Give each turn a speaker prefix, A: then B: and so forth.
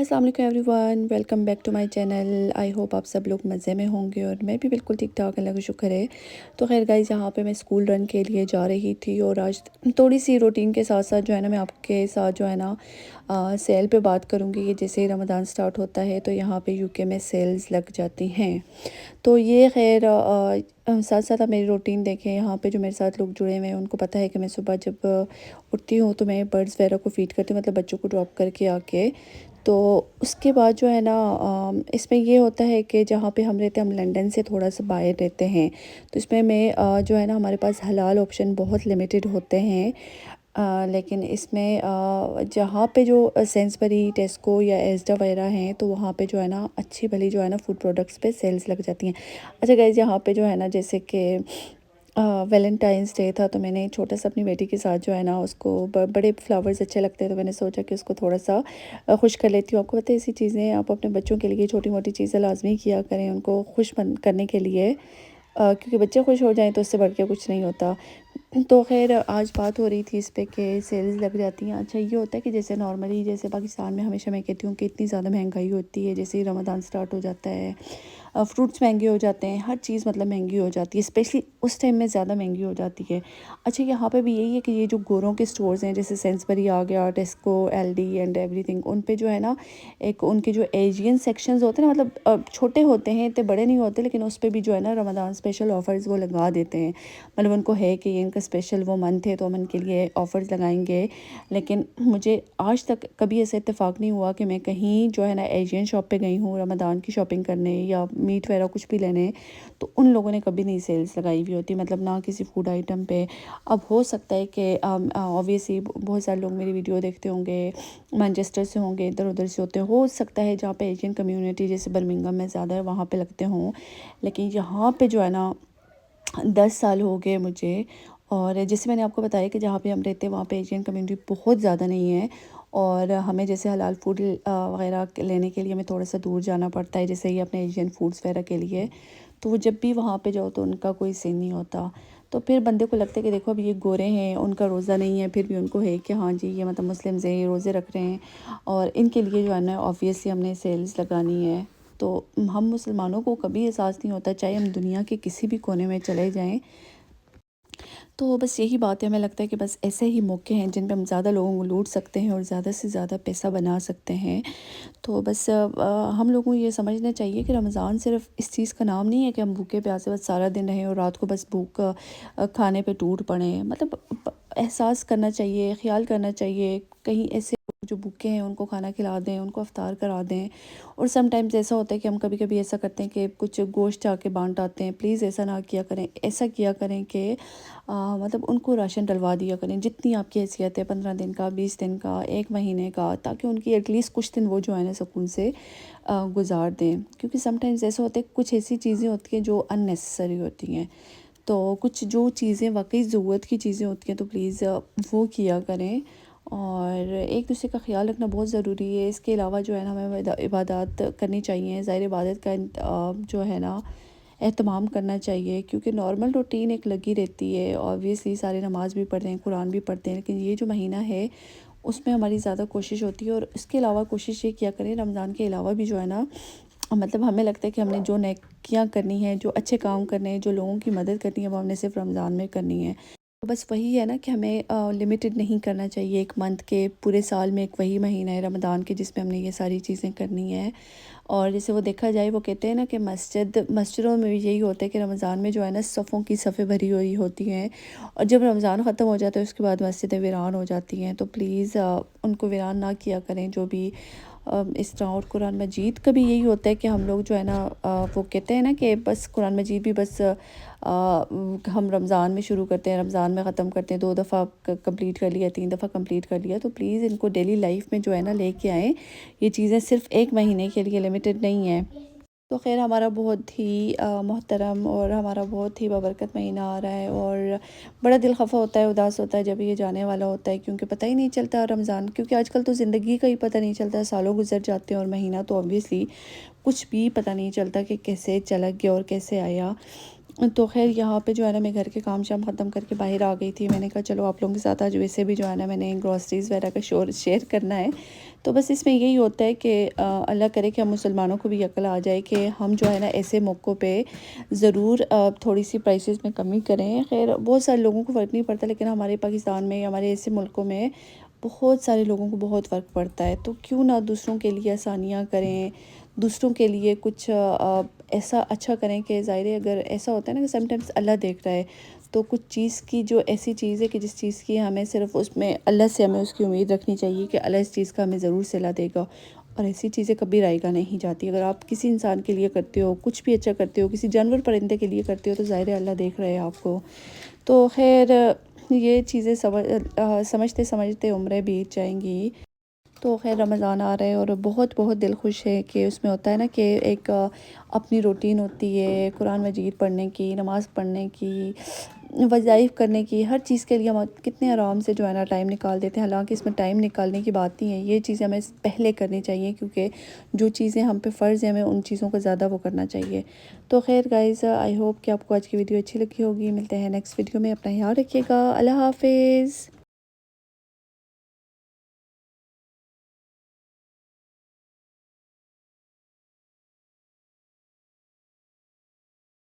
A: अस्सलाम वालेकुम everyone, welcome back to my channel. I hope आप सब लोग मज़े में होंगे और मैं भी बिल्कुल ठीक ठाक, अल्लाह का शुक्र है। तो खैर गाइस, यहाँ पे मैं स्कूल रन के लिए जा रही थी और आज थोड़ी सी रूटीन के साथ साथ जो है ना मैं आपके साथ जो है ना सेल पे बात करूँगी कि जैसे ही रमज़ान स्टार्ट होता है तो यहाँ पे यूके में सेल्स लग जाती हैं। तो ये खैर साथ साथ आप मेरी रूटीन देखें। यहाँ पे जो मेरे साथ लोग जुड़े हुए हैं उनको पता है कि मैं सुबह जब उठती हूँ तो मैं बर्ड्स वगैरह को फ़ीड करती हूँ, मतलब बच्चों को ड्रॉप करके आके। तो उसके बाद जो है ना इसमें ये होता है कि जहाँ पे हम रहते हैं, हम लंदन से थोड़ा सा बाहर रहते हैं, तो इसमें मैं जो है ना हमारे पास हलाल ऑप्शन बहुत लिमिटेड होते हैं। लेकिन इसमें जहाँ पे जो सेंसबरी, टेस्को या एस्डा वगैरह हैं तो वहाँ पे जो है ना अच्छी भली जो है ना फूड प्रोडक्ट्स पे सेल्स लग जाती हैं। अच्छा गाइस, यहाँ पे जो है ना जैसे कि वैलेंटाइंस डे था तो मैंने छोटा सा अपनी बेटी के साथ जो है ना उसको बड़े फ्लावर्स अच्छे लगते हैं तो मैंने सोचा कि उसको थोड़ा सा खुश कर लेती हूँ। आपको पता है ऐसी चीज़ें आप अपने बच्चों के लिए छोटी मोटी चीज़ें लाजमी किया करें उनको खुश करने के लिए, क्योंकि बच्चे खुश हो जाएं तो उससे बढ़ के कुछ नहीं होता। तो खैर आज बात हो रही थी इस पे कि सेल्स लग जाती हैं। अच्छा, ये होता है कि जैसे नॉर्मली जैसे पाकिस्तान में हमेशा मैं कहती हूँ कि इतनी ज़्यादा महंगाई होती है, जैसे ही रमज़ान स्टार्ट हो जाता है फ्रूट्स महंगे हो जाते हैं, हर चीज़ मतलब महंगी हो जाती है, स्पेशली उस टाइम में ज़्यादा महंगी हो जाती है। अच्छा, यहाँ पे भी यही है कि ये जो गोरों के स्टोर्स हैं जैसे सेंसबरी आ गया, टेस्को, एलडी एंड एवरीथिंग, उन पे जो है ना एक उनके जो एशियन सेक्शंस होते हैं ना, मतलब छोटे होते हैं, इतने बड़े नहीं होते, लेकिन उस पर भी जो है ना रमज़ान स्पेशल ऑफ़र्स वो लगा देते हैं। मतलब उनको है कि ये इनका स्पेशल वो मंथ है तो हम इनके लिए ऑफ़र्स लगाएंगे। लेकिन मुझे आज तक कभी ऐसा इत्तेफाक नहीं हुआ कि मैं कहीं जो है ना एशियन शॉप पे गई हूँ रमज़ान की शॉपिंग करने या मीट वगैरह कुछ भी लेने, तो उन लोगों ने कभी नहीं सेल्स लगाई हुई होती, मतलब ना किसी फूड आइटम पे। अब हो सकता है कि ऑब्वियसली बहुत सारे लोग मेरी वीडियो देखते होंगे, मैनचेस्टर से होंगे, इधर उधर से होते हैं, हो सकता है जहाँ पे एशियन कम्युनिटी जैसे बर्मिंघम में ज़्यादा है वहाँ पे लगते हों। लेकिन यहाँ पे जो है ना 10 साल हो गए मुझे, और जैसे मैंने आपको बताया कि जहाँ पे हम रहते हैं वहाँ पे एशियन कम्युनिटी बहुत ज़्यादा नहीं है, और हमें जैसे हलाल फूड वगैरह लेने के लिए हमें थोड़ा सा दूर जाना पड़ता है, जैसे ही अपने एशियन फूड्स वगैरह के लिए। तो वो जब भी वहाँ पे जाओ तो उनका कोई सीन नहीं होता। तो फिर बंदे को लगता है कि देखो अब ये गोरे हैं, उनका रोज़ा नहीं है, फिर भी उनको है कि हाँ जी ये मतलब मुस्लिम्स हैं, ये रोज़े रख रहे हैं और इनके लिए जो है ना ऑब्वियसली हमने सेल्स लगानी है। तो हम मुसलमानों को कभी एहसास नहीं होता, चाहे हम दुनिया के किसी भी कोने में चले जाएं। तो बस यही बात है, हमें लगता है कि बस ऐसे ही मौके हैं जिन पे हम ज़्यादा लोगों को लूट सकते हैं और ज़्यादा से ज़्यादा पैसा बना सकते हैं। तो बस हम लोगों को ये समझना चाहिए कि रमज़ान सिर्फ़ इस चीज़ का नाम नहीं है कि हम भूखे प्यासे बस सारा दिन रहें और रात को बस भूख खाने पे टूट पड़ें। मतलब एहसास करना चाहिए, ख़्याल करना चाहिए, कहीं ऐसे जो भूखे हैं उनको खाना खिला दें, उनको इफ्तार करा दें। और समटाइम्स ऐसा होता है कि हम कभी कभी ऐसा करते हैं कि कुछ गोश्त आके बांट आते हैं। प्लीज़ ऐसा ना किया करें, ऐसा किया करें कि मतलब उनको राशन डलवा दिया करें जितनी आपकी हैसियत है, 15 दिन का, 20 दिन का, 1 महीने का, ताकि उनकी एटलीस्ट कुछ दिन वो जो है ना सुकून से गुजार दें। क्योंकि समटाइम्स ऐसा होता है कुछ ऐसी चीज़ें होती हैं जो अननेसेसरी होती हैं, तो कुछ जो चीज़ें वाकई ज़रूरत की चीज़ें होती हैं तो प्लीज़ वो किया करें। और एक दूसरे का ख्याल रखना बहुत ज़रूरी है। इसके अलावा जो है ना हमें इबादत करनी चाहिए, ज़ाहिर इबादत का जो है ना एहतमाम करना चाहिए, क्योंकि नॉर्मल रूटीन एक लगी रहती है। ऑब्वियसली सारे नमाज़ भी पढ़ते हैं, कुरान भी पढ़ते हैं, लेकिन ये जो महीना है उसमें हमारी ज़्यादा कोशिश होती है। और इसके अलावा कोशिश ये किया करें रमज़ान के अलावा भी जो है ना, मतलब हमें लगता है कि हमने जो नेकियां करनी है, जो अच्छे काम करने हैं, जो लोगों की मदद करनी है, वो हमने सिर्फ रमज़ान में करनी है। तो बस वही है ना कि हमें लिमिटेड नहीं करना चाहिए एक मंथ के, पूरे साल में एक वही महीना है रमज़ान के जिसमें हमने ये सारी चीज़ें करनी है। और जैसे वो देखा जाए, वो कहते हैं ना कि मस्जिदों में भी यही होता है कि रमज़ान में जो है ना सफ़ों की सफ़ें भरी हुई होती हैं, और जब रमज़ान ख़त्म हो जाता है उसके बाद मस्जिदें वीरान हो जाती हैं। तो प्लीज़ उनको वीरान ना किया करें जो भी इस तरह। और कुरान मजीद का भी यही होता है कि हम लोग जो है ना वो कहते हैं ना कि बस कुरान मजीद भी बस हम रमज़ान में शुरू करते हैं, रमज़ान में ख़त्म करते हैं, 2 दफ़ा कंप्लीट कर लिया, 3 दफ़ा कंप्लीट कर लिया। तो प्लीज़ इनको डेली लाइफ में जो है ना लेके आएँ। ये चीज़ें सिर्फ़ 1 महीने के लिए लिमिटेड नहीं है। तो खैर हमारा बहुत ही मोहतरम और हमारा बहुत ही बाबरकत महीना आ रहा है, और बड़ा दिल खफा होता है, उदास होता है जब ये जाने वाला होता है, क्योंकि पता ही नहीं चलता रमज़ान, क्योंकि आजकल तो ज़िंदगी का ही पता नहीं चलता, सालों गुजर जाते हैं और महीना तो ऑब्वियसली कुछ भी पता नहीं चलता कि कैसे चला गया और कैसे आया। تو خیر یہاں پہ جو ہے نا میں گھر کے کام شام ختم کر کے باہر آ گئی تھی. میں نے کہا چلو آپ لوگوں کے ساتھ آج ویسے بھی جو ہے نا میں نے گروسریز وغیرہ کا شیئر کرنا ہے. تو بس اس میں یہی ہوتا ہے کہ اللہ کرے کہ ہم مسلمانوں کو بھی عقل آ جائے کہ ہم جو ہے نا ایسے موقعوں پہ ضرور تھوڑی سی پرائسز میں کمی کریں. خیر بہت سارے لوگوں کو فرق نہیں پڑتا، لیکن ہمارے پاکستان میں، ہمارے ایسے ملکوں میں بہت سارے لوگوں کو بہت فرق پڑتا ہے. تو کیوں نہ دوسروں کے لیے آسانیاں کریں، دوسروں کے لیے کچھ ایسا اچھا کریں کہ ظاہر ہے اگر ایسا ہوتا ہے نا کہ سم ٹائمز اللہ دیکھ رہا ہے تو کچھ چیز کی جو ایسی چیز ہے کہ جس چیز کی ہمیں صرف اس میں اللہ سے ہمیں اس کی امید رکھنی چاہیے کہ اللہ اس چیز کا ہمیں ضرور صلہ دے گا. اور ایسی چیزیں کبھی رائے گاہ نہیں جاتی. اگر آپ کسی انسان کے لیے کرتے ہو، کچھ بھی اچھا کرتے ہو، کسی جانور پرندے کے لیے کرتے ہو، تو ظاہر ہے اللہ دیکھ رہے ہیں آپ کو. تو خیر یہ چیزیں سمجھتے سمجھتے عمریں بیت جائیں گی. تو خیر رمضان آ رہا ہے اور بہت بہت دل خوش ہے کہ اس میں ہوتا ہے نا کہ ایک اپنی روٹین ہوتی ہے قرآن مجید پڑھنے کی، نماز پڑھنے کی، وظائف کرنے کی. ہر چیز کے لیے ہم کتنے آرام سے جو ہے نا ٹائم نکال دیتے ہیں. حالانکہ اس میں ٹائم نکالنے کی بات نہیں ہے، یہ چیزیں ہمیں پہلے کرنی چاہیے کیونکہ جو چیزیں ہم پہ فرض ہیں ہمیں ان چیزوں کو زیادہ وہ کرنا چاہیے. تو خیر گائز آئی ہوپ کہ آپ کو آج کی ویڈیو اچھی لگی ہوگی. ملتے ہیں نیکسٹ ویڈیو میں. اپنا خیال رکھیے گا. اللہ حافظ.